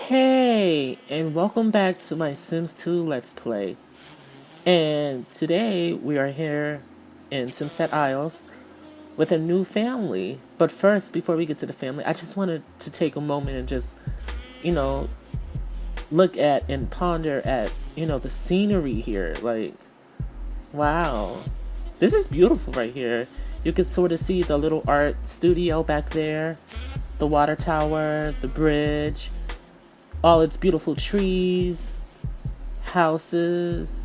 Hey, and welcome back to my Sims 2 Let's Play. And today we are here in Simset Isles with a new family. But first, before we get to the family, I just wanted to take a moment and just, you know, look at and ponder at, the scenery here. Like, wow. This is beautiful right here. You can sort of see the little art studio back there, the water tower, the bridge, all its beautiful trees, houses.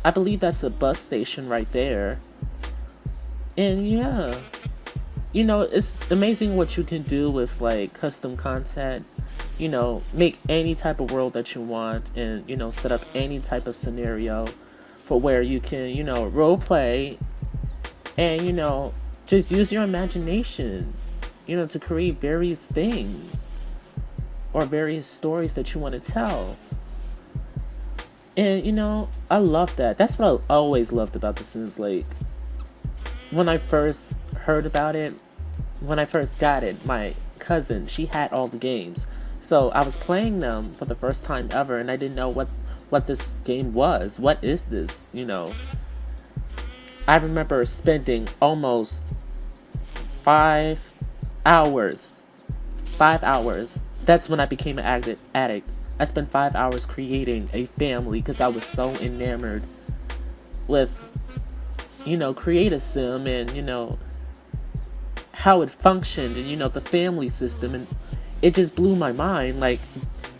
I believe that's a bus station right there. And yeah, it's amazing what you can do with like custom content. Make any type of world that you want and, set up any type of scenario for where you can, role play and, just use your imagination, to create various things or various stories that you want to tell. And I love that. That's what I always loved about The Sims. Like, when I first heard about it, when I first got it, my cousin, she had all the games. So I was playing them for the first time ever, and I didn't know what this game was. What is this, I remember spending almost 5 hours. 5 hours. That's when I became an addict. I spent 5 hours creating a family because I was so enamored with, create a sim and, how it functioned and, the family system. And it just blew my mind. Like,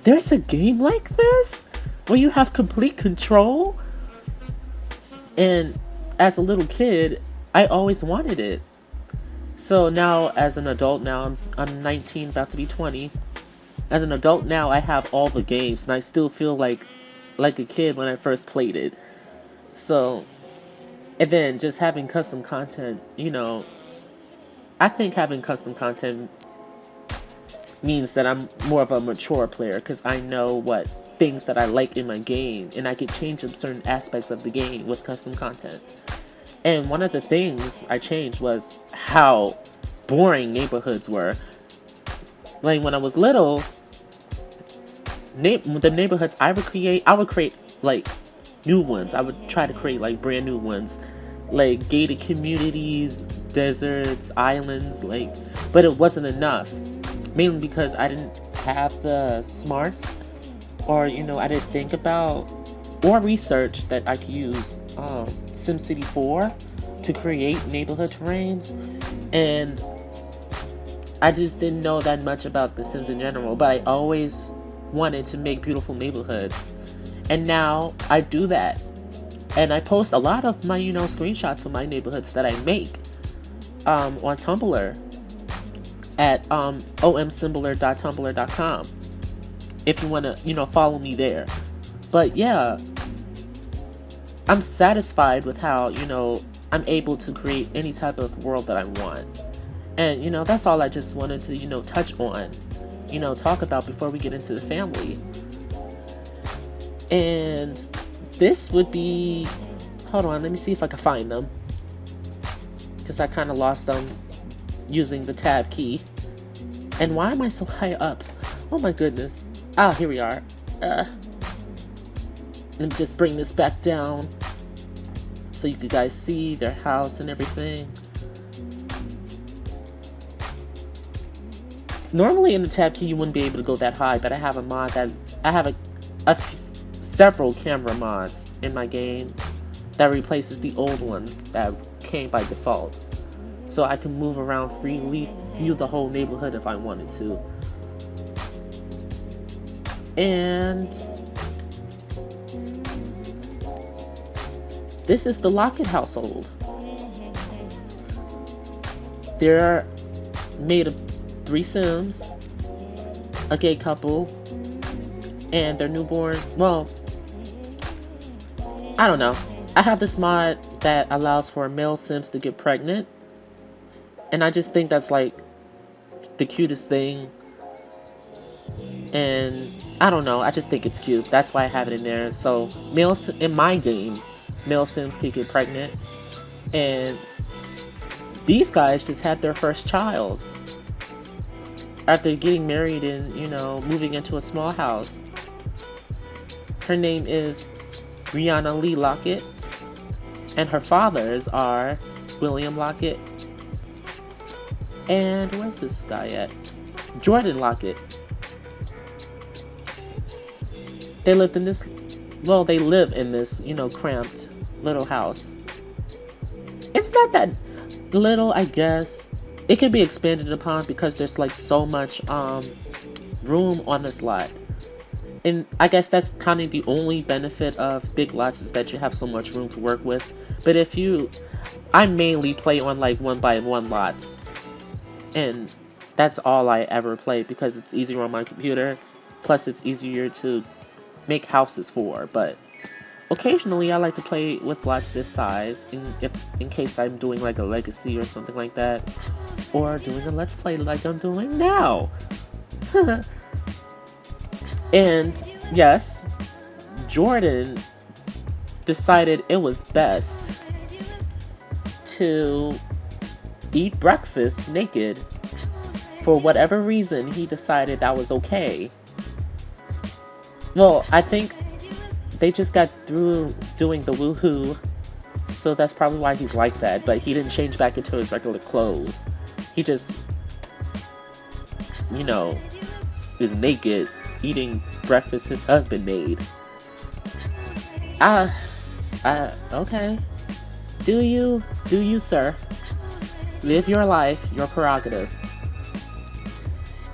there's a game like this where you have complete control? And as a little kid, I always wanted it. So now, as an adult, now I'm 19, about to be 20. As an adult now, I have all the games, and I still feel like a kid when I first played it. So, and then just having custom content, I think having custom content means that I'm more of a mature player because I know what things that I like in my game, and I can change up certain aspects of the game with custom content. And one of the things I changed was how boring neighborhoods were. Like, when I was little, the neighborhoods I would create like new ones. I would try to create like brand new ones, like gated communities, deserts, islands, like, but it wasn't enough. Mainly because I didn't have the smarts, or I didn't think about or research that I could use SimCity 4 to create neighborhood terrains, and I just didn't know that much about The Sims in general, but I always wanted to make beautiful neighborhoods. And now I do that. And I post a lot of my, screenshots of my neighborhoods that I make on Tumblr at omsymboler.tumblr.com if you want to, follow me there. But yeah, I'm satisfied with how, I'm able to create any type of world that I want. And, that's all I just wanted to, touch on, talk about before we get into the family. And this would be, hold on, let me see if I can find them. Because I kind of lost them using the tab key. And why am I so high up? Oh my goodness. Ah, here we are. Let me just bring this back down so you guys see their house and everything. Normally in the tab key you wouldn't be able to go that high, but I have a mod that I have several camera mods in my game that replaces the old ones that came by default, so I can move around freely, view the whole neighborhood if I wanted to. And this is the Lockett household. They're made of 3 Sims, a gay couple, and their newborn. Well, I don't know. I have this mod that allows for male Sims to get pregnant, and I just think that's like the cutest thing. And I don't know, I just think it's cute. That's why I have it in there. So males in my game, male Sims can get pregnant, and these guys just had their first child. after getting married and, moving into a small house. Her name is Brianna Lee Lockett, and her fathers are William Lockett and where's this guy at? Jordan Lockett. They live in this cramped little house. It's not that little, I guess. It can be expanded upon because there's like so much room on this lot. And I guess that's kind of the only benefit of big lots, is that you have so much room to work with. But I mainly play on like 1x1 lots. And that's all I ever play because it's easier on my computer. Plus it's easier to make houses for. But occasionally I like to play with lots this size in case I'm doing like a legacy or something like that. Or doing a let's play like I'm doing now. And yes, Jordan decided it was best to eat breakfast naked. For whatever reason, he decided that was okay. Well, I think they just got through doing the woohoo, so that's probably why he's like that. But he didn't change back into his regular clothes. He just, is naked, eating breakfast his husband made. Okay. Do you, sir? Live your life, your prerogative.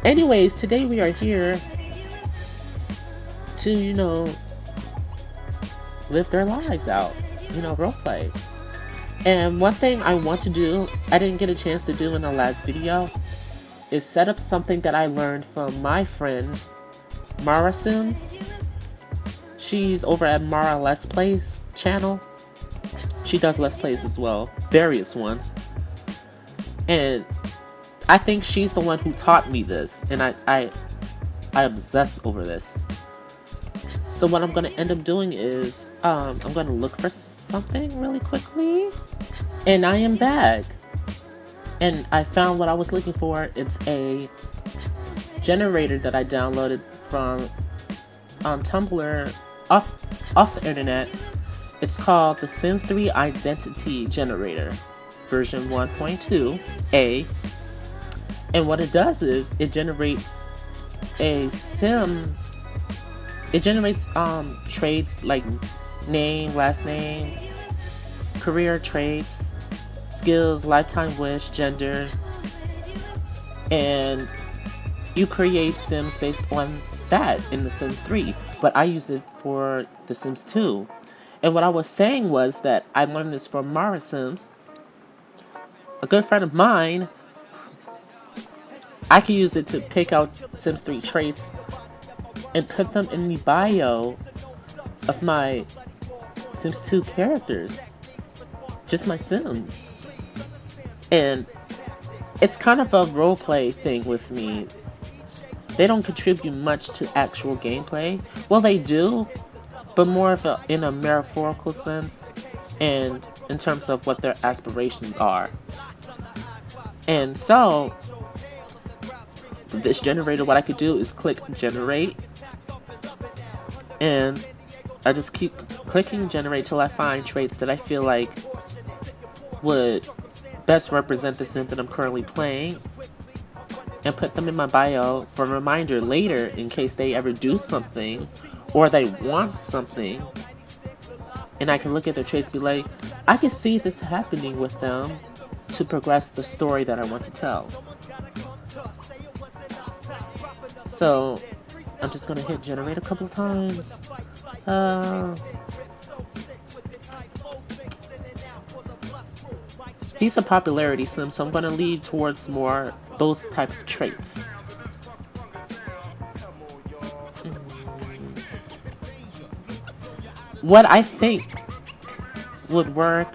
Anyways, today we are here to, live their lives out, roleplay. And one thing I want to do, I didn't get a chance to do in the last video, is set up something that I learned from my friend, Mara Sims. She's over at Mara Let's Plays channel. She does Let's Plays as well, various ones. And I think she's the one who taught me this, and I obsess over this. So what I'm going to end up doing is, I'm going to look for something really quickly, and I am back. And I found what I was looking for. It's a generator that I downloaded from Tumblr off the internet. It's called the Sims 3 Identity Generator, version 1.2a. And what it does is it generates a sim. It generates traits like name, last name, career traits, skills, lifetime wish, gender, and you create Sims based on that in The Sims 3. But I use it for The Sims 2. And what I was saying was that I learned this from Mara Sims, a good friend of mine. I can use it to pick out Sims 3 traits and put them in the bio of my Sims 2 characters. Just my Sims. And it's kind of a roleplay thing with me. They don't contribute much to actual gameplay. Well, they do, but more of in a metaphorical sense and in terms of what their aspirations are. And so, this generator, what I could do is click generate, and I just keep clicking generate till I find traits that I feel like would best represent the sim that I'm currently playing, and put them in my bio for a reminder later in case they ever do something or they want something, and I can look at their traits and be like, I can see this happening with them to progress the story that I want to tell. So I'm just gonna hit generate a couple times. He's a popularity sim, so I'm gonna lead towards more those type of traits. What I think would work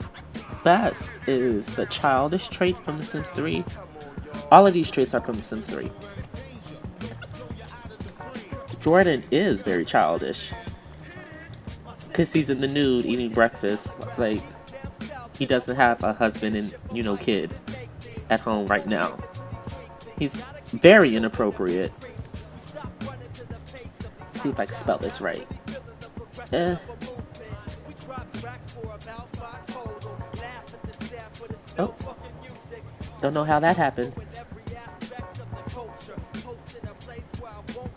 best is the childish trait from The Sims 3. All of these traits are from The Sims 3. Jordan is very childish because he's in the nude eating breakfast. Like, he doesn't have a husband and kid at home right now. Very inappropriate. Let's see if I can spell this right. Eh. Oh. Don't know how that happened.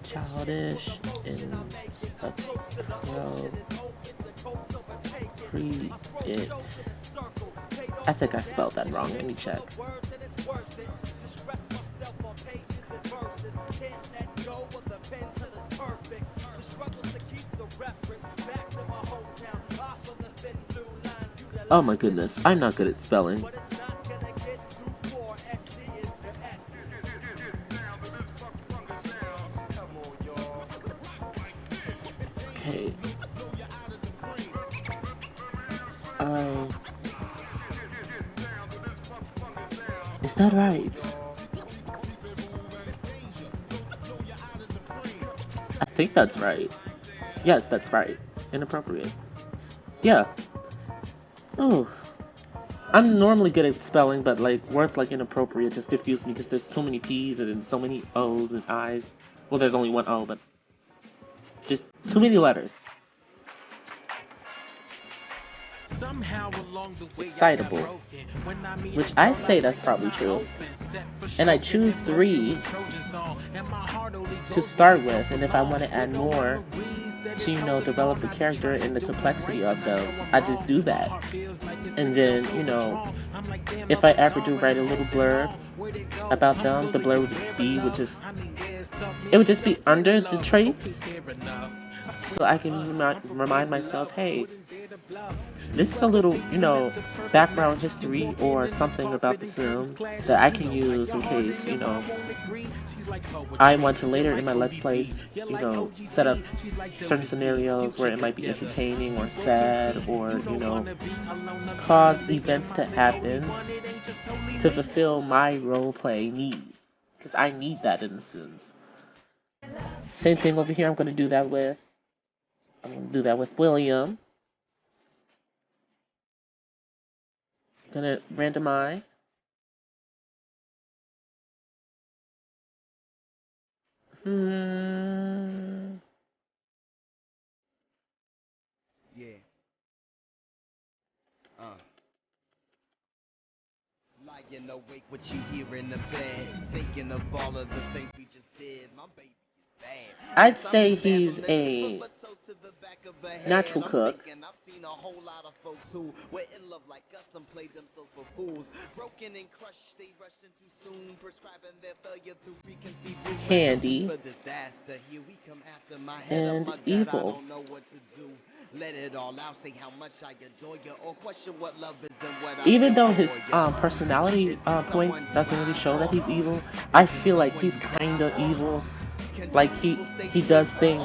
Childish and appropriate. I think I spelled that wrong. Let me check. Oh my goodness, I'm not good at spelling. Okay. Is that right? I think that's right. Yes, that's right. Inappropriate. Yeah. Oh. I'm normally good at spelling, but like words like inappropriate just confuse me because there's too many P's and then so many O's and I's. Well, there's only one O, but just too many letters. Excitable. Which I say that's probably true. And I choose 3 to start with, and if I want to add more to, you know, develop the character and the complexity of them, I just do that. And then, you know, if I ever do write a little blurb about them, the blurb would just be under the traits, so I can remind myself, hey, this is a little, you know, background history or something about the Sims that I can use in case, you know, I want to later in my Let's Plays, you know, set up certain scenarios where it might be entertaining or sad or, you know, cause events to happen to fulfill my roleplay needs. Because I need that in The Sims. Same thing over here, I'm going to do that with William. Gonna randomize. Yeah. Lying awake, what you hear in the bed, thinking of all of the things we just did. My baby is bad. I'd say he's a natural cook. I've seen a whole lot of folks who were in love like us and played themselves for fools. Broken and crushed, they rushed in too soon, prescribing their failure through preconceived Candy for disaster. Here we come after my head. And oh my evil. God, I don't know what to do. Let it all out, say how much I adore you, or question what love is and what I even though his personality points doesn't really show that he's evil, I feel like he's kinda evil. Like he does things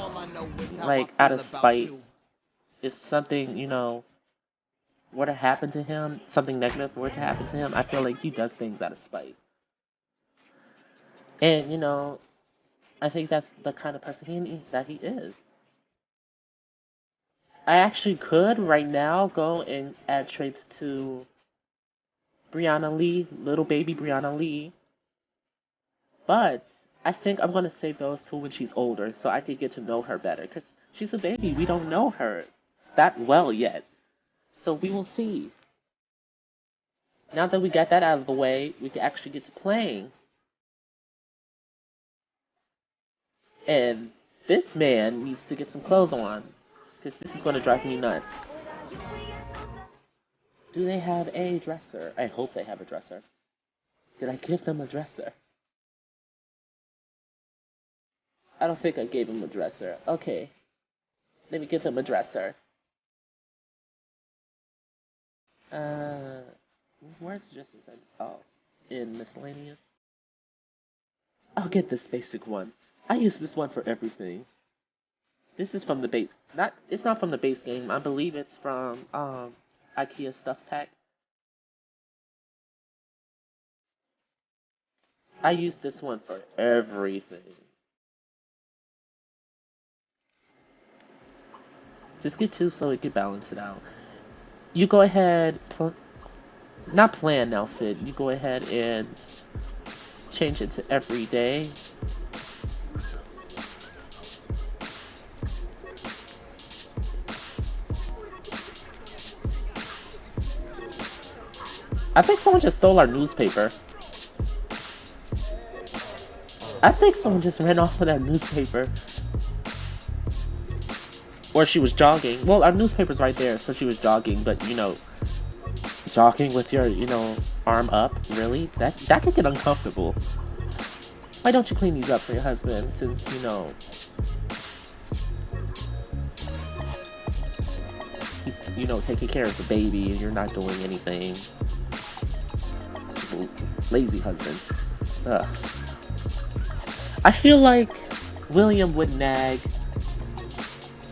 like out of spite. If something, you know, were to happen to him, something negative were to happen to him, I feel like he does things out of spite. And, you know, I think that's the kind of person that he is. I actually could right now go and add traits to Brianna Lee, little baby Brianna Lee. But I think I'm going to save those till when she's older so I could get to know her better. Because she's a baby. We don't know her that well yet. So we will see. Now that we got that out of the way, we can actually get to playing. And this man needs to get some clothes on. Because this is going to drive me nuts. Do they have a dresser? I hope they have a dresser. Did I give them a dresser? I don't think I gave him a dresser. Okay. Let me give him a dresser. Where's the dresser? Oh, in miscellaneous. I'll get this basic one. I use this one for everything. This is from the base. It's not from the base game. I believe it's from IKEA Stuff Pack. I use this one for everything. Just get 2 so we can balance it out. You go ahead, not plan an outfit. You go ahead and change it to every day. I think someone just stole our newspaper. I think someone just ran off with our newspaper. Or she was jogging. Well, our newspaper's right there, so she was jogging, but, you know, jogging with your, you know, arm up, really? That could get uncomfortable. Why don't you clean these up for your husband, since, you know, he's, you know, taking care of the baby and you're not doing anything. Lazy husband. Ugh. I feel like William would nag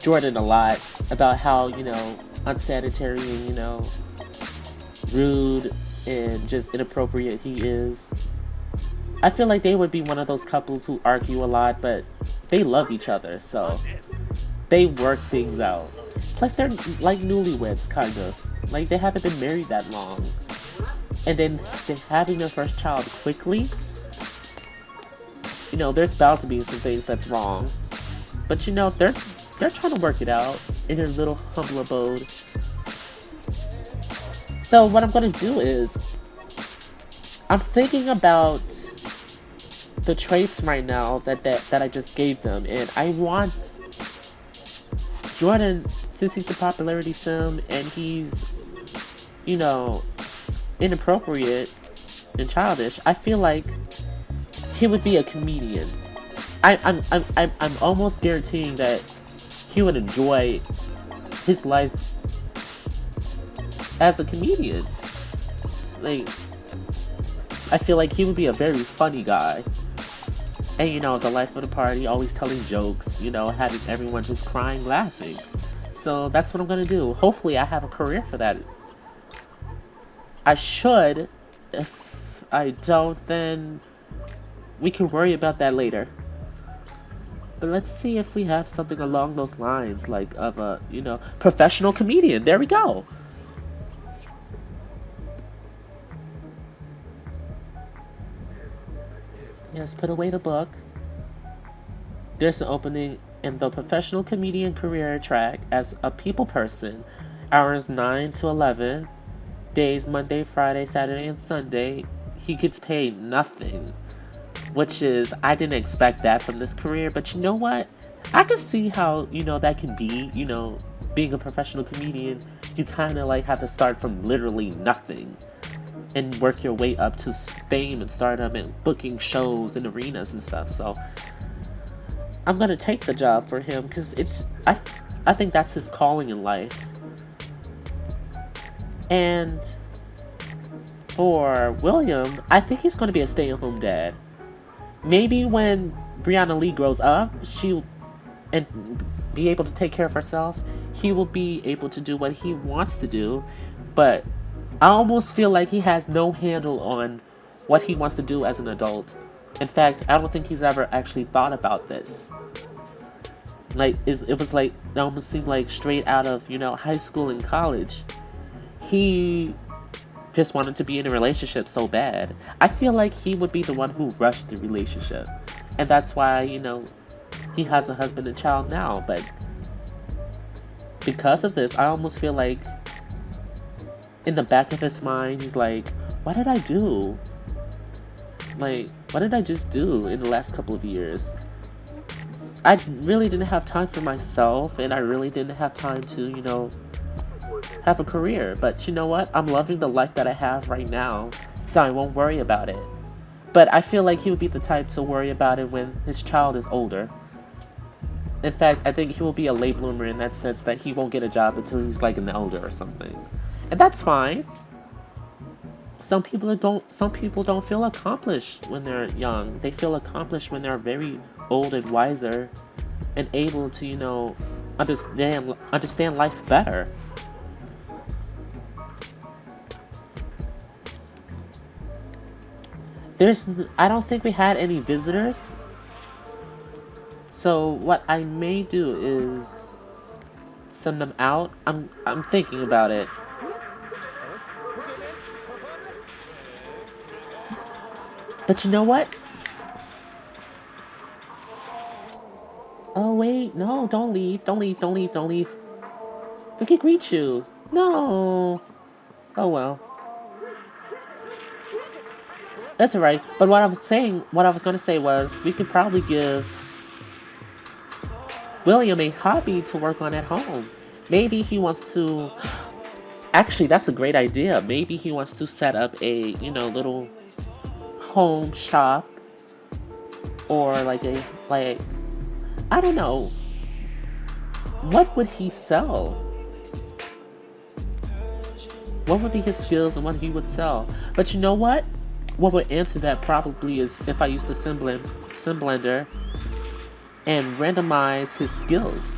Jordan a lot about how, you know, unsanitary and, you know, rude and just inappropriate he is. I feel like they would be one of those couples who argue a lot, but they love each other, so they work things out. Plus, they're like newlyweds, kind of. Like, they haven't been married that long. And then they're having their first child quickly. You know, there's bound to be some things that's wrong. But, you know, they're trying to work it out in their little humble abode. So what I'm going to do is, I'm thinking about the traits right now that I just gave them. And I want Jordan, since he's a popularity sim and he's, you know, inappropriate and childish, I feel like he would be a comedian. I'm almost guaranteeing that he would enjoy his life as a comedian. Like, I feel like he would be a very funny guy. And, you know, the life of the party, always telling jokes, you know, having everyone just crying, laughing. So that's what I'm gonna do. Hopefully I have a career for that. I should. If I don't, then we can worry about that later. But let's see if we have something along those lines, like of a, you know, professional comedian. There we go. Yes, put away the book. There's an opening in the professional comedian career track as a people person. Hours 9 to 11. Days Monday, Friday, Saturday, and Sunday. He gets paid nothing. Which is, I didn't expect that from this career, but you know what? I can see how, you know, that can be, you know, being a professional comedian, you kind of like have to start from literally nothing and work your way up to fame and stardom and booking shows and arenas and stuff. So I'm gonna take the job for him because I think that's his calling in life. And for William, I think he's gonna be a stay-at-home dad. Maybe when Brianna Lee grows up, she'll and be able to take care of herself, he will be able to do what he wants to do. But I almost feel like he has no handle on what he wants to do as an adult. In fact, I don't think he's ever actually thought about this. Like, it was like, it almost seemed like straight out of, you know, high school and college. He just wanted to be in a relationship so bad. I feel like he would be the one who rushed the relationship. And that's why, you know, he has a husband and child now. But because of this, I almost feel like in the back of his mind, he's like, what did I do? Like, what did I just do in the last couple of years? I really didn't have time for myself, and I really didn't have time to, you know, have a career. But you know what? I'm loving the life that I have right now, so I won't worry about it. But I feel like he would be the type to worry about it when his child is older. In fact, I think he will be a late bloomer in that sense that he won't get a job until he's like an elder or something. And that's fine. Some people don't feel accomplished when they're young. They feel accomplished when they're very old and wiser and able to, you know, understand life better. I don't think we had any visitors. So what I may do is send them out. I'm thinking about it. But you know what? Oh wait, no, don't leave, don't leave, don't leave, don't leave. We can greet you. No. Oh well. That's alright. But what I was gonna say was, we could probably give William a hobby to work on at home. Maybe he wants to. Actually, that's a great idea. Maybe he wants to set up a, little home shop, or like I don't know. What would he sell? What would be his skills and what he would sell? But you know what? What would answer that probably is if I used the Sim Blender and randomize his skills.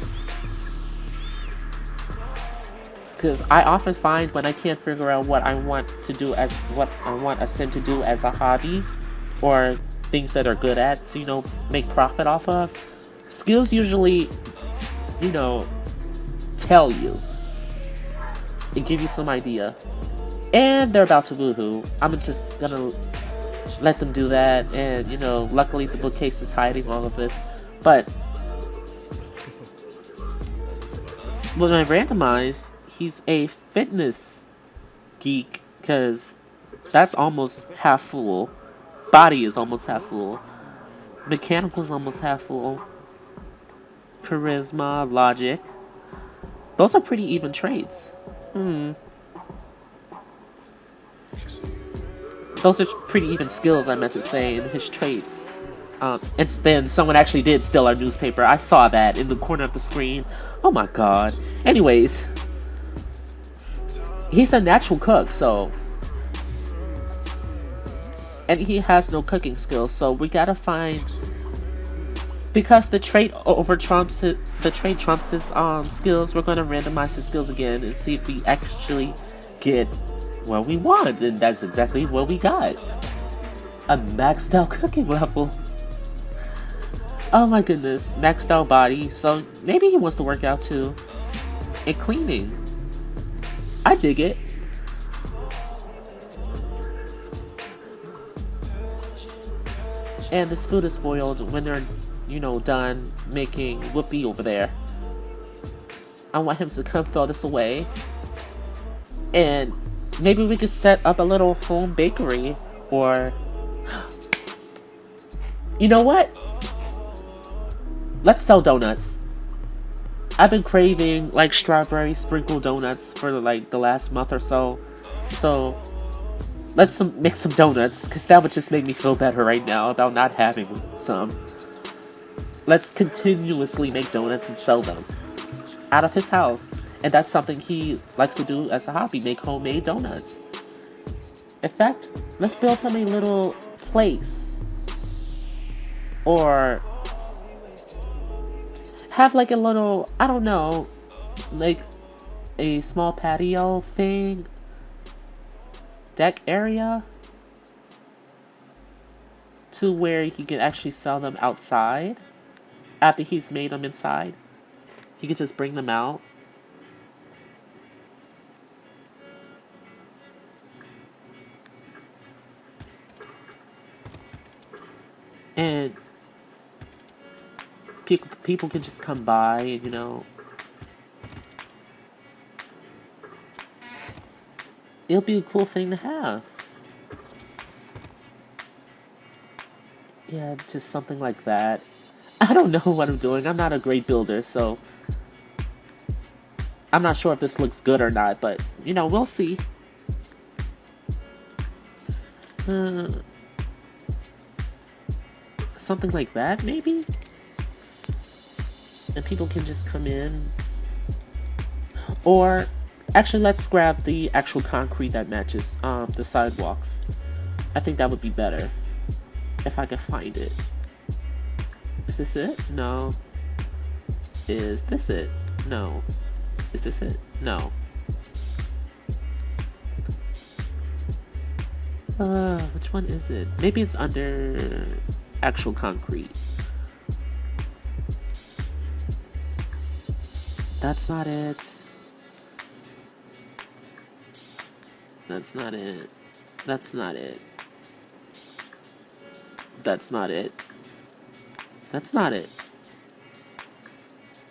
Because I often find when I can't figure out what I want a sim to do as a hobby, or things that are good at to, make profit off of, skills usually, tell you and give you some idea. And they're about to woohoo. I'm just gonna let them do that, and luckily the bookcase is hiding all of this. But when I randomize, he's a fitness geek, because that's almost half full. Body is almost half full. Mechanical is almost half full. Charisma, logic. Those are pretty even traits. Those are pretty even skills, I meant to say, in his traits. And then someone actually did steal our newspaper. I saw that in the corner of the screen. Oh my god. Anyways, he's a natural cook, so... And he has no cooking skills, so we gotta find... Because the trait trumps his skills, we're gonna randomize his skills again and see if we actually get what we want, and that's exactly what we got. A maxed out cooking level. Oh my goodness, maxed out body, so maybe he wants to work out too. And cleaning. I dig it. And this food is spoiled when they're, done making whoopee over there. I want him to come throw this away. And maybe we could set up a little home bakery, or... You know what? Let's sell donuts. I've been craving, strawberry sprinkle donuts for, the last month or so. So, let's make some donuts, because that would just make me feel better right now about not having some. Let's continuously make donuts and sell them. Out of his house. And that's something he likes to do as a hobby, make homemade donuts. In fact, let's build him a little place. Or have a little, I don't know, a small patio thing, deck area, to where he can actually sell them outside after he's made them inside. He could just bring them out. And people can just come by and, it'll be a cool thing to have. Yeah, just something like that. I don't know what I'm doing. I'm not a great builder, so... I'm not sure if this looks good or not, but, we'll see. Something like that, maybe? And people can just come in. Or, actually, let's grab the actual concrete that matches the sidewalks. I think that would be better. If I can find it. Is this it? No. Is this it? No. Is this it? No. Which one is it? Maybe it's under actual concrete. That's not it. That's not it. That's not it. that's not it. That's not it.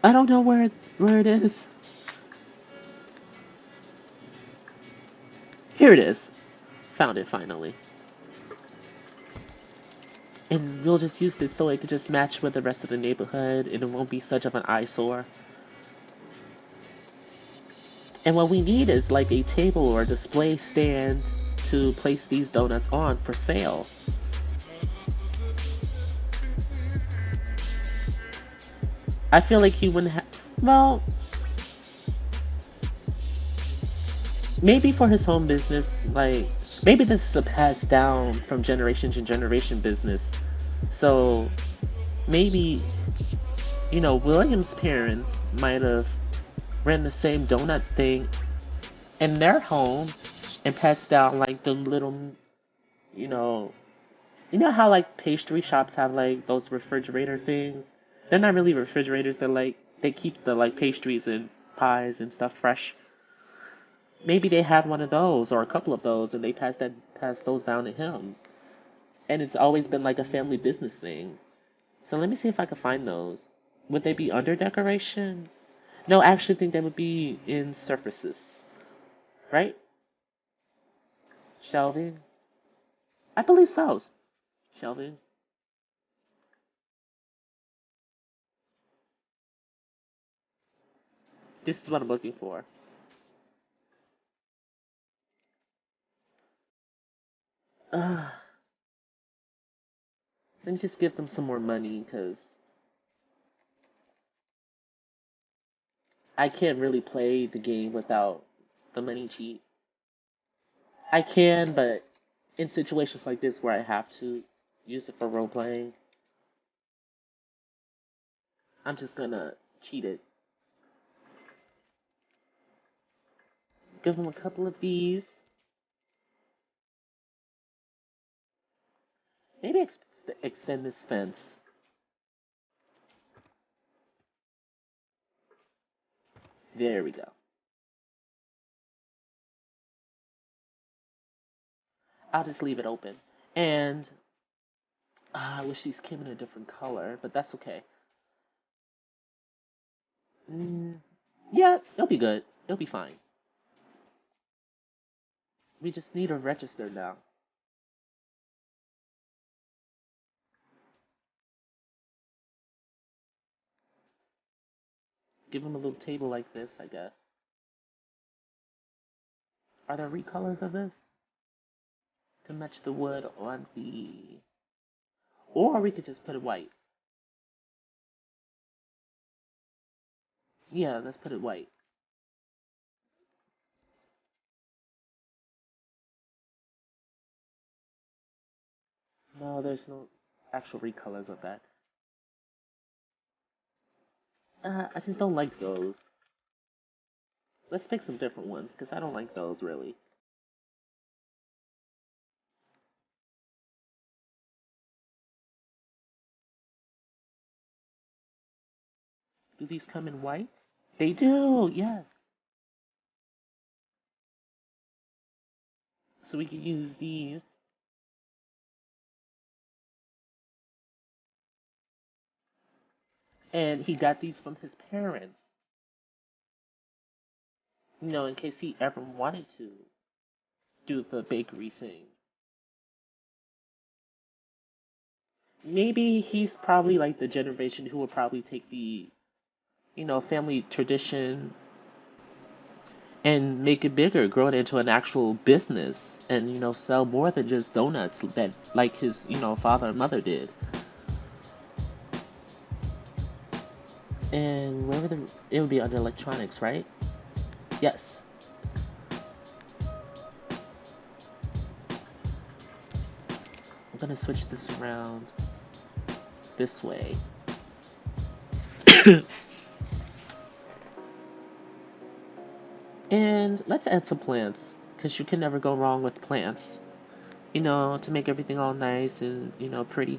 I don't know where it is. Here it is. Found it finally. And we'll just use this so it could just match with the rest of the neighborhood and it won't be such of an eyesore. And what we need is like a table or a display stand to place these donuts on for sale. I feel like he wouldn't have, well, maybe for his home business, like, maybe this is a passed down from generation to generation business. So, maybe, you know, William's parents might have ran the same donut thing in their home and passed down like the little, you know how like pastry shops have like those refrigerator things? They're not really refrigerators, they're like, they keep the like pastries and pies and stuff fresh. Maybe they had one of those or a couple of those and they passed those down to him. And it's always been like a family business thing. So let me see if I can find those. Would they be under decoration? No, I actually think they would be in surfaces. Right? Shelving? I believe so. Shelving. This is what I'm looking for. Uh, Let me just give them some more money, because I can't really play the game without the money cheat. I can, but in situations like this where I have to use it for role playing, I'm just gonna cheat it. Give them a couple of these. Maybe extend this fence. There we go. I'll just leave it open. And I wish these came in a different color, but that's okay. Mm, yeah, it'll be good. It'll be fine. We just need a register now. Give them a little table like this, I guess. Are there recolors of this? To match the wood on the... Or we could just put it white. Yeah, let's put it white. No, there's no actual recolors of that. I just don't like those. Let's pick some different ones, because I don't like those, really. Do these come in white? They do, yes. So we can use these. And he got these from his parents. You know, in case he ever wanted to do the bakery thing. Maybe he's probably like the generation who would probably take the, family tradition and make it bigger, grow it into an actual business, and sell more than just donuts that like his father and mother did. And where would it would be under electronics, right? Yes. I'm gonna switch this around this way. And let's add some plants, because you can never go wrong with plants. To make everything all nice and, pretty.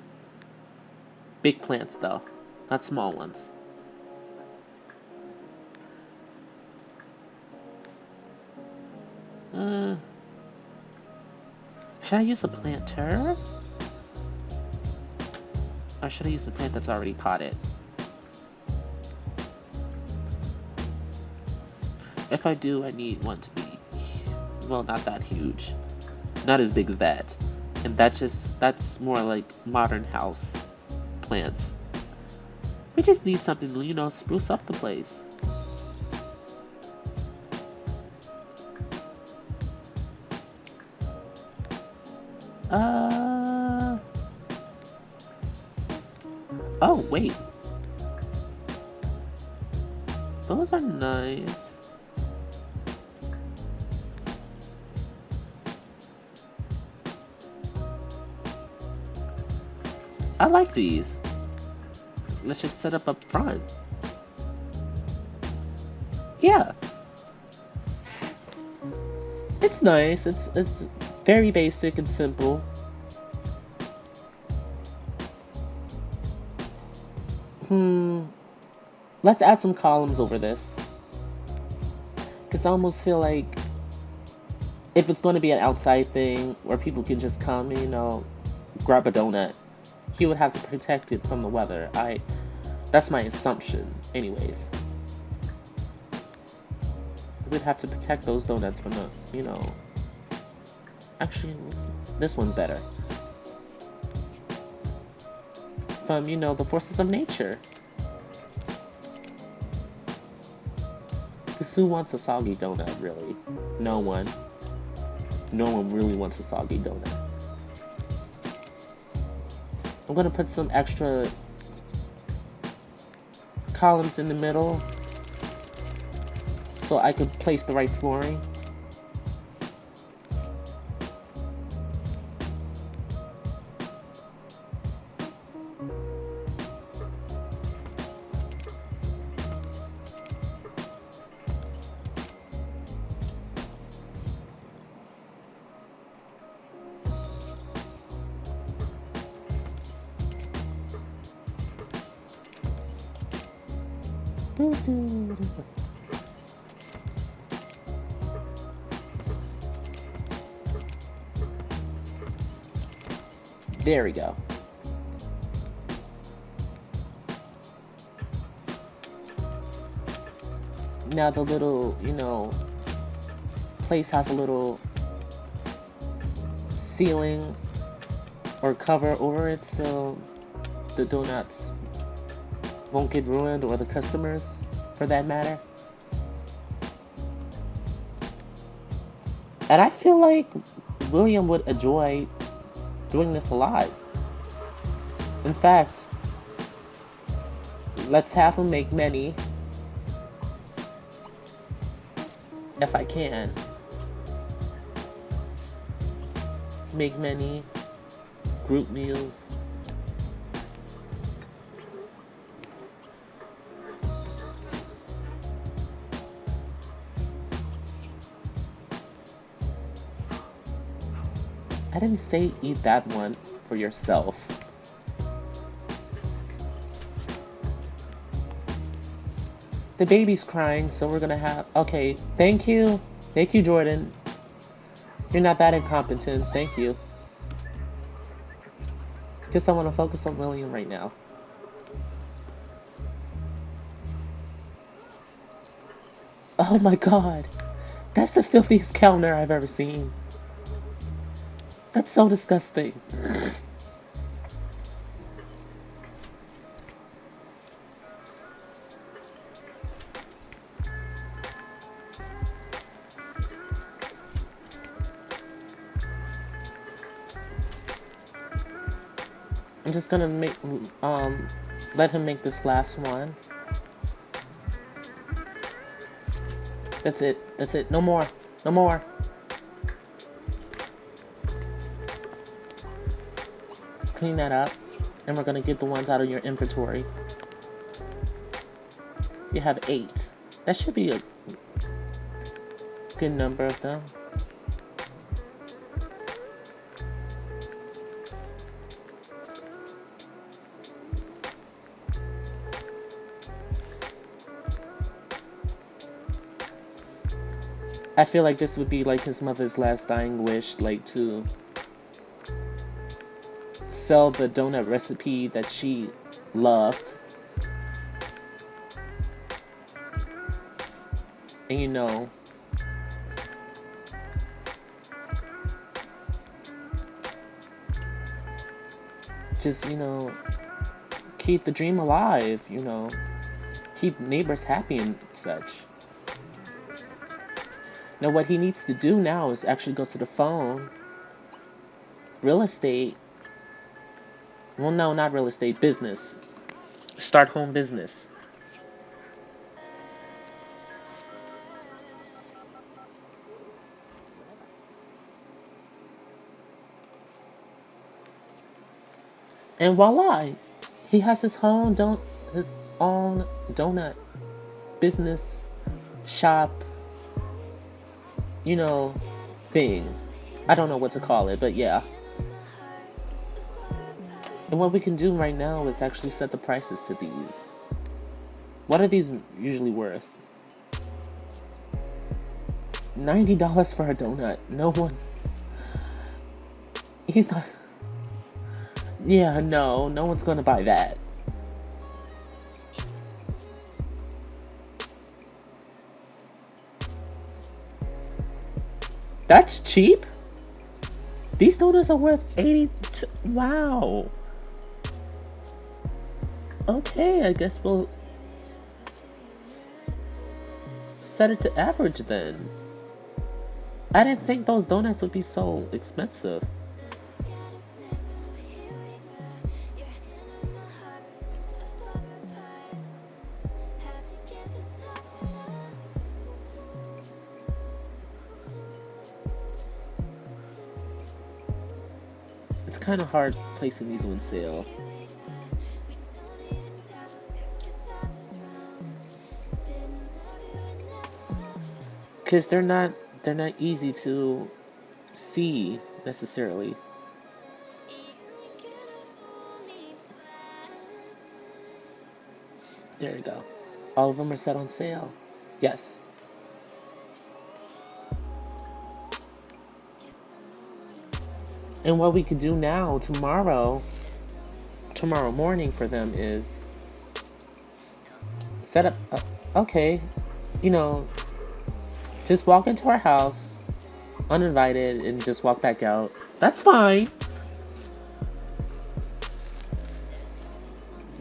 Big plants, though, not small ones. Should I use a planter? Or should I use the plant that's already potted? If I do, I need one to be, well, not that huge. Not as big as that. And that's more like modern house plants. We just need something to, you know, spruce up the place. Oh, wait. Those are nice. I like these. Let's just set up front. Yeah. It's nice. It's very basic and simple. Let's add some columns over this. Because I almost feel like if it's going to be an outside thing where people can just come and, you know, grab a donut, he would have to protect it from the weather. That's my assumption, anyways. We'd have to protect those donuts from the, you know... Actually, this one's better. From, you know, the forces of nature. Because who wants a soggy donut, really? No one. No one really wants a soggy donut. I'm gonna put some extra columns in the middle so I could place the right flooring. There we go. Now the little, you know, place has a little ceiling or cover over it so the donuts won't get ruined, or the customers for that matter. And I feel like William would enjoy doing this a lot. In fact, let's have him make many, if I can. Make many group meals. I didn't say eat that one for yourself. The baby's crying, so we're gonna have... Okay, thank you. Thank you, Jordan. You're not that incompetent. Thank you. Just I want to focus on William right now. Oh my god. That's the filthiest counter I've ever seen. That's so disgusting. I'm just gonna let him make this last one. That's it. That's it. No more. No more. Clean that up, and we're gonna get the ones out of your inventory. You have 8. That should be a good number of them. I feel like this would be like his mother's last dying wish, like to sell the donut recipe that she loved. And you know, just, you know, keep the dream alive, you know, keep neighbors happy and such. Now, what he needs to do now is actually go to the phone, real estate. Well, no, not real estate, business. Start home business. And voila, he has his own donut business shop, you know, thing. I don't know what to call it, but yeah. And what we can do right now is actually set the prices to these. What are these usually worth? $90 for a donut. No one. He's not. Yeah, no one's gonna buy that. That's cheap? These donuts are worth 80. Wow. Okay, I guess we'll set it to average then. I didn't think those donuts would be so expensive. It's kind of hard placing these on sale. Because they're not easy to see necessarily. There you go. All of them are set on sale. Yes. And what we could do now, tomorrow morning for them is set up, okay, you know, just walk into our house, uninvited, and just walk back out. That's fine.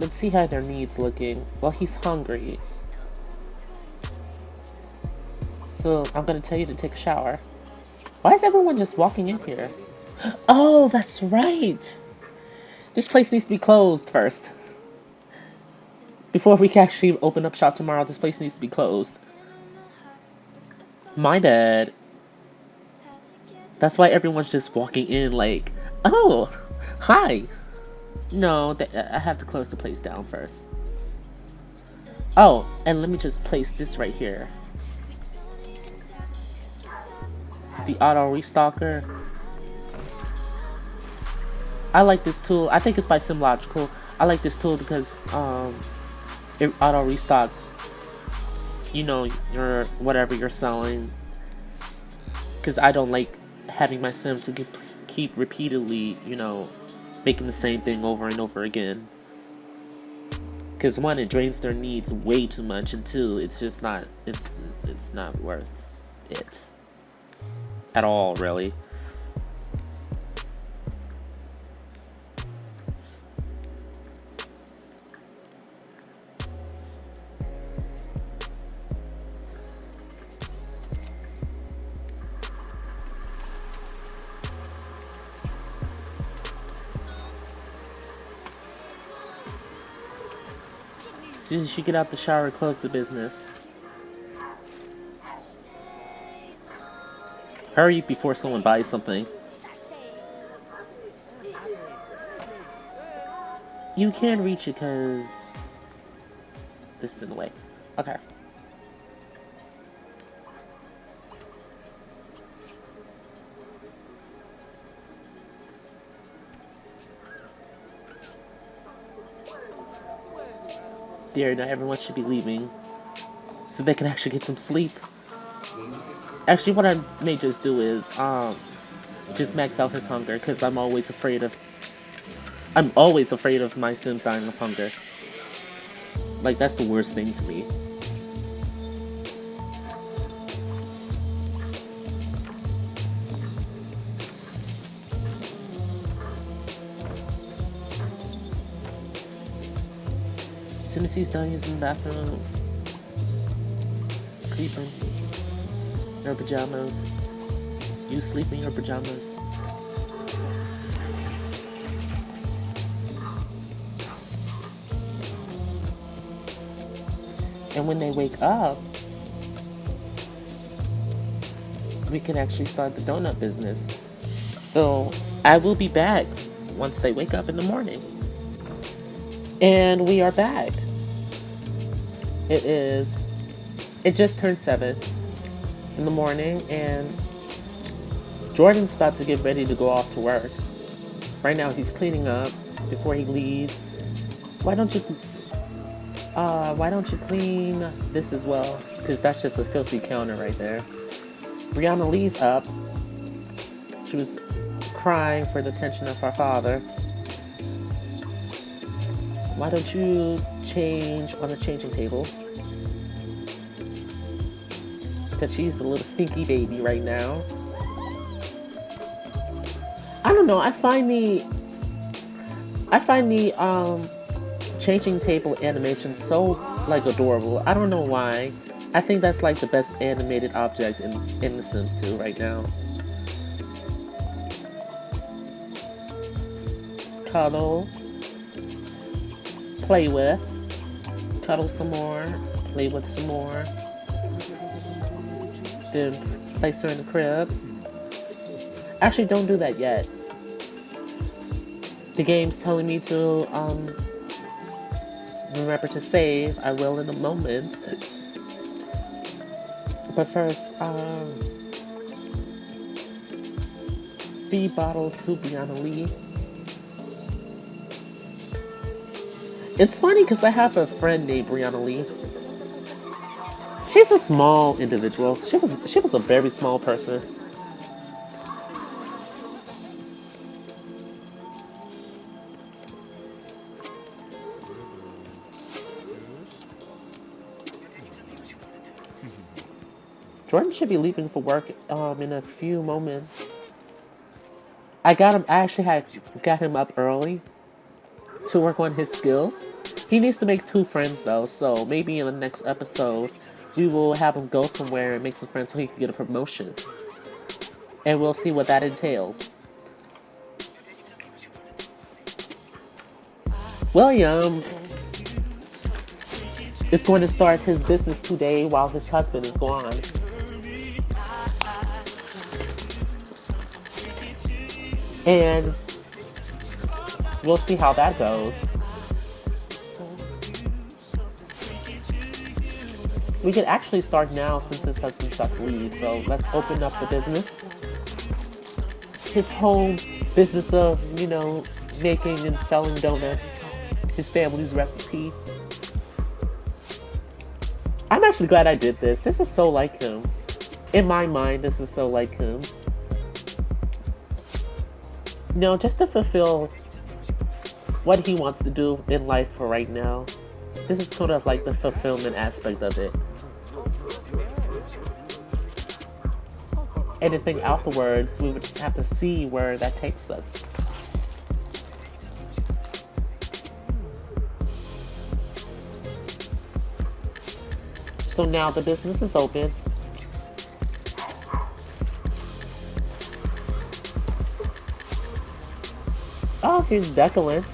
Let's see how their needs looking. Well, he's hungry. So I'm gonna tell you to take a shower. Why is everyone just walking in here? Oh, that's right. This place needs to be closed first. Before we can actually open up shop tomorrow, this place needs to be closed. My bad. That's why everyone's just walking in like, oh, hi. No, I have to close the place down first. Oh, and let me just place this right here. The auto restocker. I like this tool. I think it's by Simlogical. I like this tool because it auto restocks, you know, your whatever you're selling. Because I don't like having my sim to keep repeatedly, you know, making the same thing over and over again. Because one, it drains their needs way too much, and two, it's just not, it's not worth it at all, really. As soon as you get out the shower, close the business. Hurry before someone buys something. You can't reach it because this is in the way. Okay. There, now everyone should be leaving so they can actually get some sleep. Actually, what I may just do is just max out his hunger, because I'm always afraid of I'm always afraid of my Sims dying of hunger. Like, that's the worst thing to me. As soon as he's done using the bathroom, sleeping in her pajamas. You sleep in your pajamas. And when they wake up, we can actually start the donut business. So I will be back once they wake up in the morning. And we are back. It just turned 7 in the morning, and Jordan's about to get ready to go off to work. Right now he's cleaning up before he leaves. Why don't you clean this as well? Because that's just a filthy counter right there. Brianna Lee's up. She was crying for the attention of her father. Why don't you change on the changing table? Because she's a little stinky baby right now. I don't know. I find the changing table animation so like adorable. I don't know why. I think that's like the best animated object in The Sims 2 right now. Cuddle. Play with. Cuddle some more. Play with some more. Then place her in the crib. Actually, don't do that yet. The game's telling me to remember to save. I will in a moment. But first, feed bottle to Brianna Lee. It's funny because I have a friend named Brianna Lee. She's a small individual. She was a very small person. Jordan should be leaving for work in a few moments. I actually got him up early to work on his skills. He needs to make 2 friends though, so maybe in the next episode we will have him go somewhere and make some friends so he can get a promotion. And we'll see what that entails. William is going to start his business today while his husband is gone. And we'll see how that goes. We can actually start now since his husband's about to leave. So let's open up the business. His home business of, making and selling donuts. His family's recipe. I'm actually glad I did this. This is so like him. In my mind, this is so like him. Just to fulfill what he wants to do in life for right now. This is sort of like the fulfillment aspect of it. Anything afterwards, we would just have to see where that takes us. So now the business is open. Oh, here's Declan.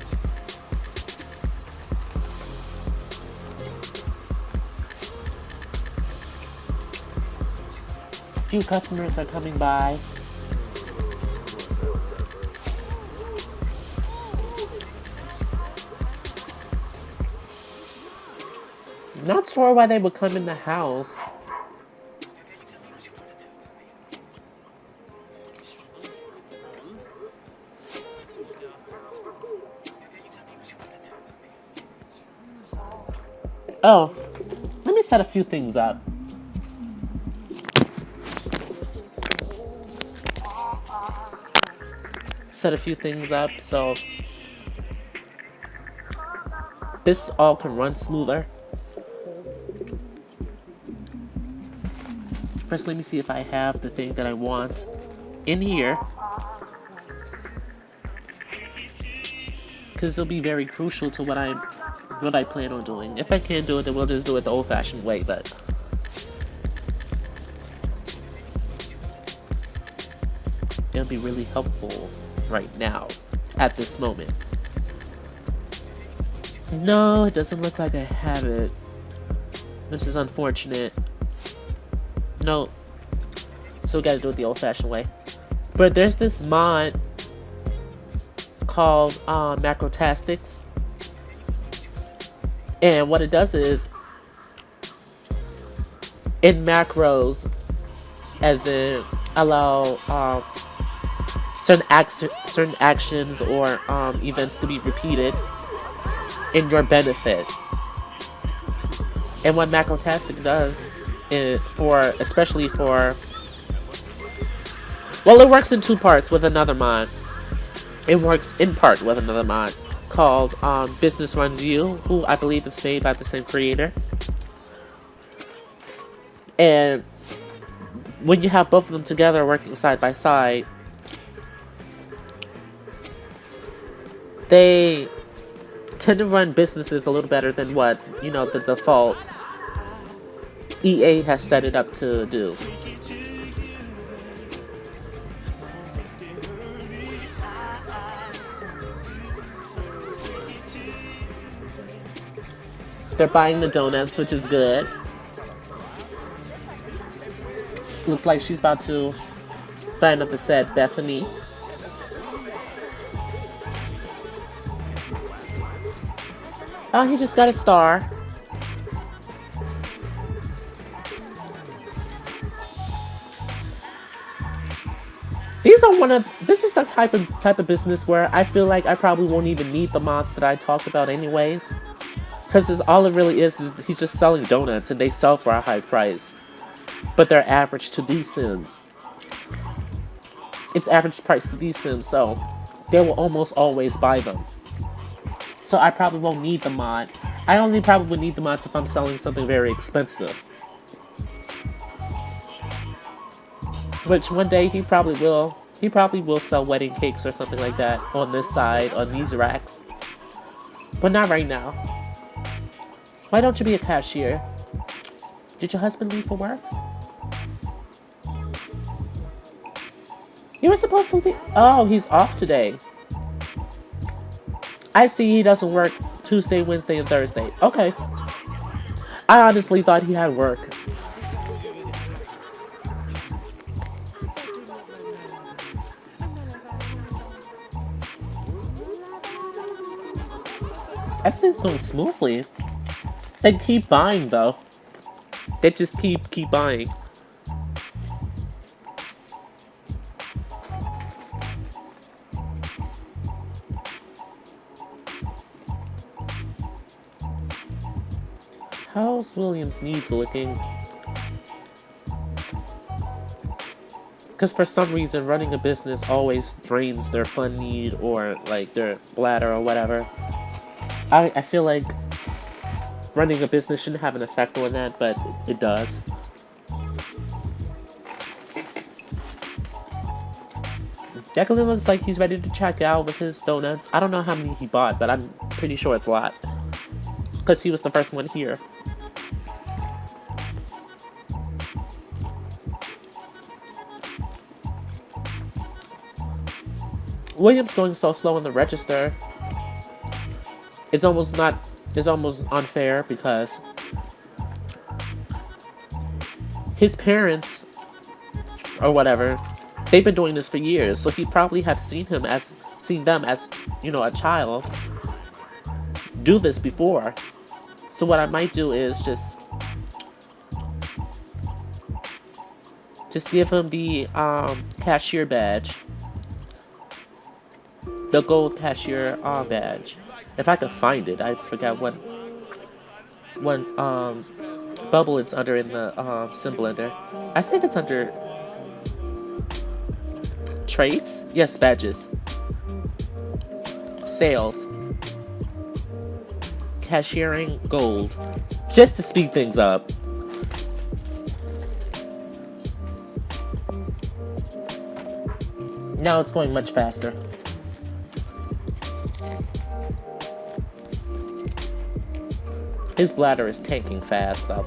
Few customers are coming by. Not sure why they would come in the house. Oh, let me set a few things up. Set a few things up, so this all can run smoother. First, let me see if I have the thing that I want in here, because it'll be very crucial to what I plan on doing. If I can't do it, then we'll just do it the old-fashioned way, but it'll be really helpful right now, at this moment. No, it doesn't look like I have it, which is unfortunate. No, so we gotta do it the old-fashioned way. But there's this mod called Macrotastics, and what it does is, in macros, as in allow certain actions or events to be repeated in your benefit. And what Macrotastic does is especially for, well, it works in two parts with another mod. It works in part with another mod called Business Runs You, who I believe is made by the same creator. And when you have both of them together working side by side, they tend to run businesses a little better than what, the default EA has set it up to do. They're buying the donuts, which is good. Looks like she's about to sign up the set, Bethany. Oh, he just got a star. This is the type of business where I feel like I probably won't even need the mods that I talked about anyways. Because all it really is he's just selling donuts, and they sell for a high price. But they're average to these Sims. It's average price to these Sims, so they will almost always buy them. So I probably won't need the mod. I only probably need the mods if I'm selling something very expensive. Which one day he probably will. He probably will sell wedding cakes or something like that on this side, on these racks. But not right now. Why don't you be a cashier? Did your husband leave for work? You were supposed to be... Oh, he's off today. I see he doesn't work Tuesday, Wednesday, and Thursday. Okay. I honestly thought he had work. Everything's going smoothly. They keep buying, though. They just keep buying. How's William's needs looking? Because for some reason, running a business always drains their fun need or like their bladder or whatever. I feel like running a business shouldn't have an effect on that, but it does. Declan looks like he's ready to check out with his donuts. I don't know how many he bought, but I'm pretty sure it's a lot. Because he was the first one here. William's going so slow on the register. It's almost unfair because his parents or whatever, they've been doing this for years, so he probably have seen them as a child do this before. So what I might do is just give him the cashier badge. The gold cashier badge. If I could find it, I forgot what bubble it's under in the sim blender. I think it's under traits. Yes, badges. Sales. cashiering gold, just to speed things up. Now it's going much faster. His bladder is tanking fast, though.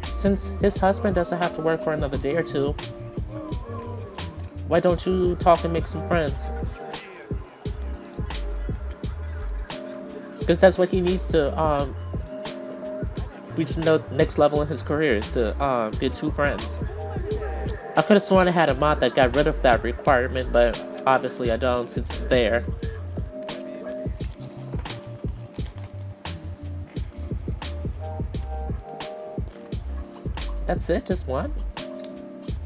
Since his husband doesn't have to work for another day or two, why don't you talk and make some friends? Because that's what he needs to reach the next level in his career, is to get 2 friends. I could have sworn I had a mod that got rid of that requirement, but obviously I don't since it's there. That's it? Just one?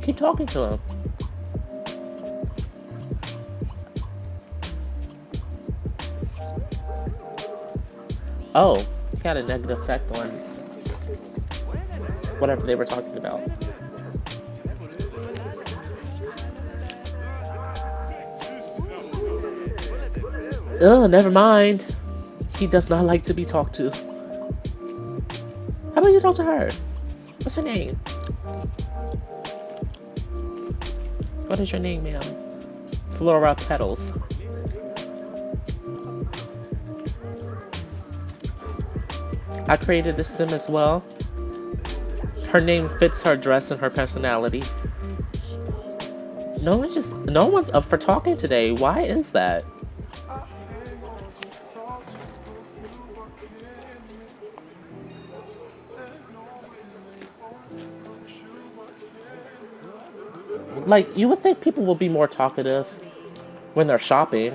Keep talking to him. Oh, he had a negative effect on whatever they were talking about. Oh, never mind. He does not like to be talked to. How about you talk to her? What's her name? What is your name, ma'am? Flora Petals. I created this sim as well. Her name fits her dress and her personality. No one's up for talking today. Why is that? Like, you would think people will be more talkative when they're shopping.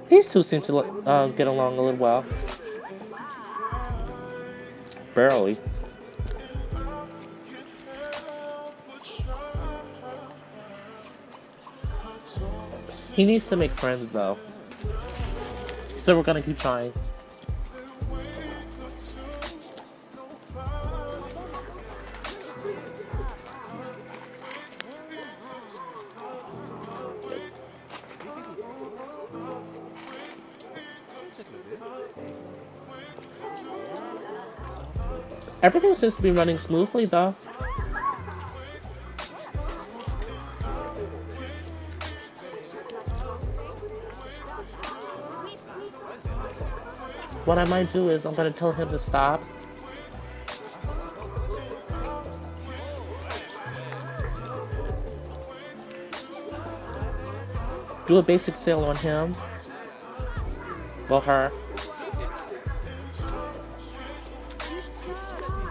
These two seem to get along a little well. Barely. He needs to make friends, though. So we're gonna keep trying. Everything seems to be running smoothly, though. What I might do is I'm gonna tell him to stop. Do a basic sale on him. Well, her.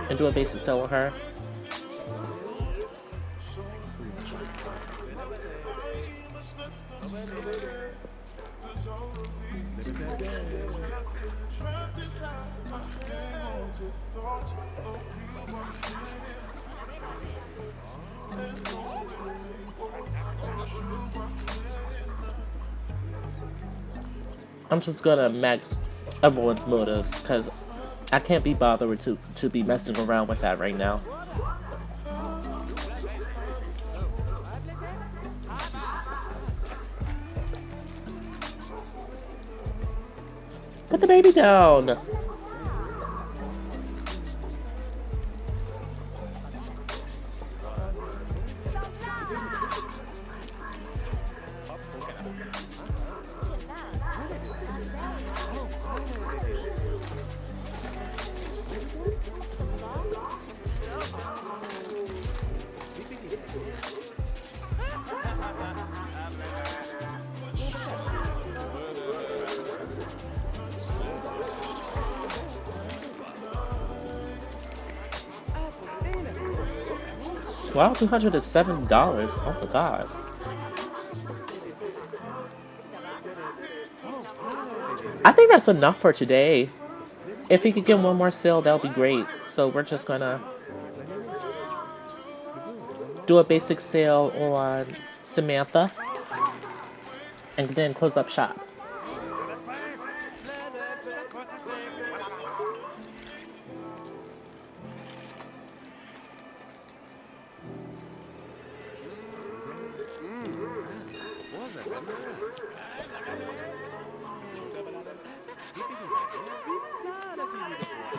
And do a basic sale on her. I'm just gonna max everyone's motives, because I can't be bothered to be messing around with that right now. Put the baby down! Wow, $207. Oh my god. I think that's enough for today. If he could get one more sale, that would be great. So we're just gonna do a basic sale on Samantha and then close up shop.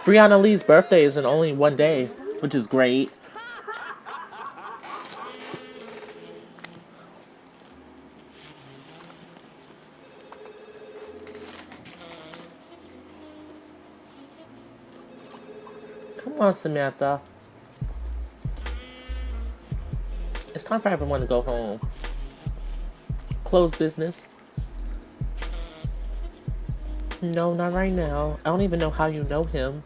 Brianna Lee's birthday is in only one day, which is great. Come on, Samantha. It's time for everyone to go home. Close business. No, not right now. I don't even know how you know him.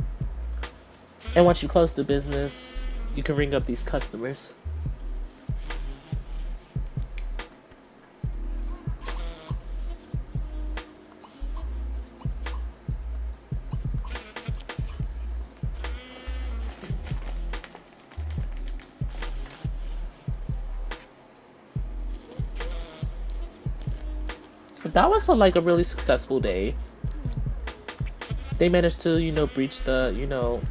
And once you close the business, you can ring up these customers. But that was like a really successful day. They managed to, breach the,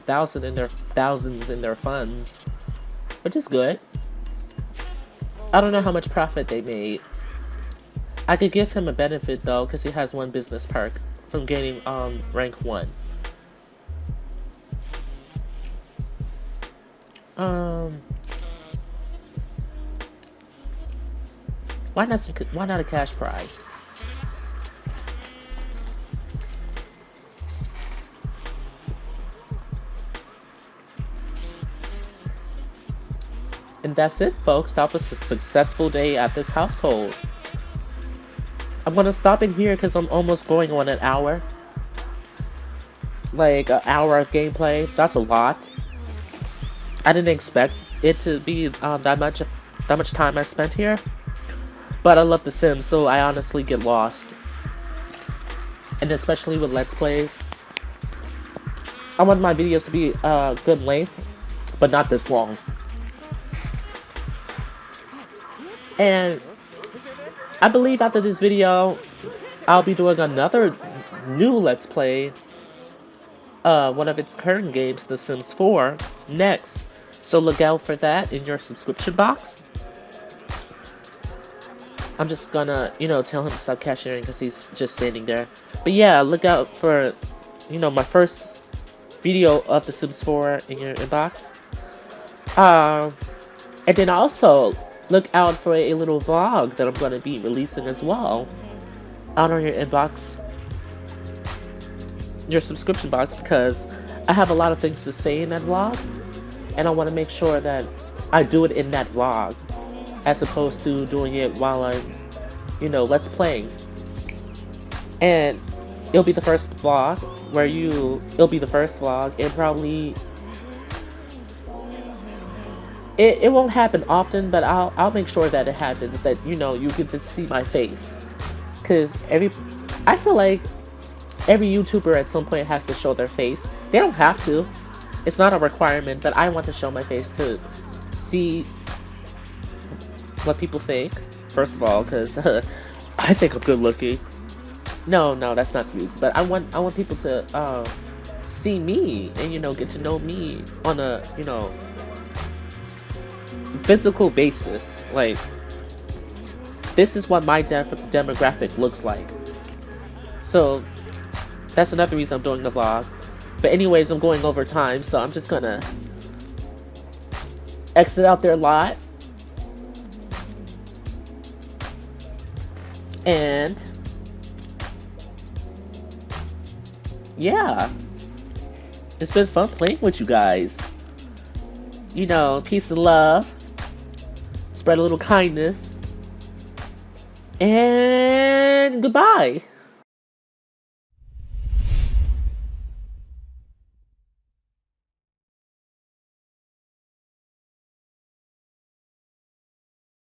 thousands in their funds, which is good. I don't know how much profit they made. I could give him a benefit though, because he has one business perk from getting rank 1. Why not a cash prize? And that's it, folks. That was a successful day at this household. I'm gonna stop it here because I'm almost going on an hour. Like an hour of gameplay. That's a lot. I didn't expect it to be that much time I spent here. But I love The Sims, so I honestly get lost. And especially with Let's Plays. I want my videos to be good length, but not this long. And I believe after this video, I'll be doing another new Let's Play. One of its current games, The Sims 4, next. So look out for that in your subscription box. I'm just gonna, tell him to stop cashiering because he's just standing there. But yeah, look out for, my first video of The Sims 4 in your inbox. And then also, look out for a little vlog that I'm going to be releasing as well. Out on your inbox. Your subscription box, because I have a lot of things to say in that vlog. And I want to make sure that I do it in that vlog. As opposed to doing it while I'm, let's playing. And it'll be the first vlog where it'll be the first vlog and probably it won't happen often, but I'll make sure that it happens, that you get to see my face. Cause I feel like every YouTuber at some point has to show their face. They don't have to. It's not a requirement, but I want to show my face to see what people think. First of all, because I think I'm good looking. No, that's not the reason. But I want people to see me and get to know me on a physical basis. Like, this is what my demographic looks like. So that's another reason I'm doing the vlog. But anyways, I'm going over time, so I'm just gonna exit out there a lot. And yeah, it's been fun playing with you guys. Peace and love. Spread a little kindness. And goodbye.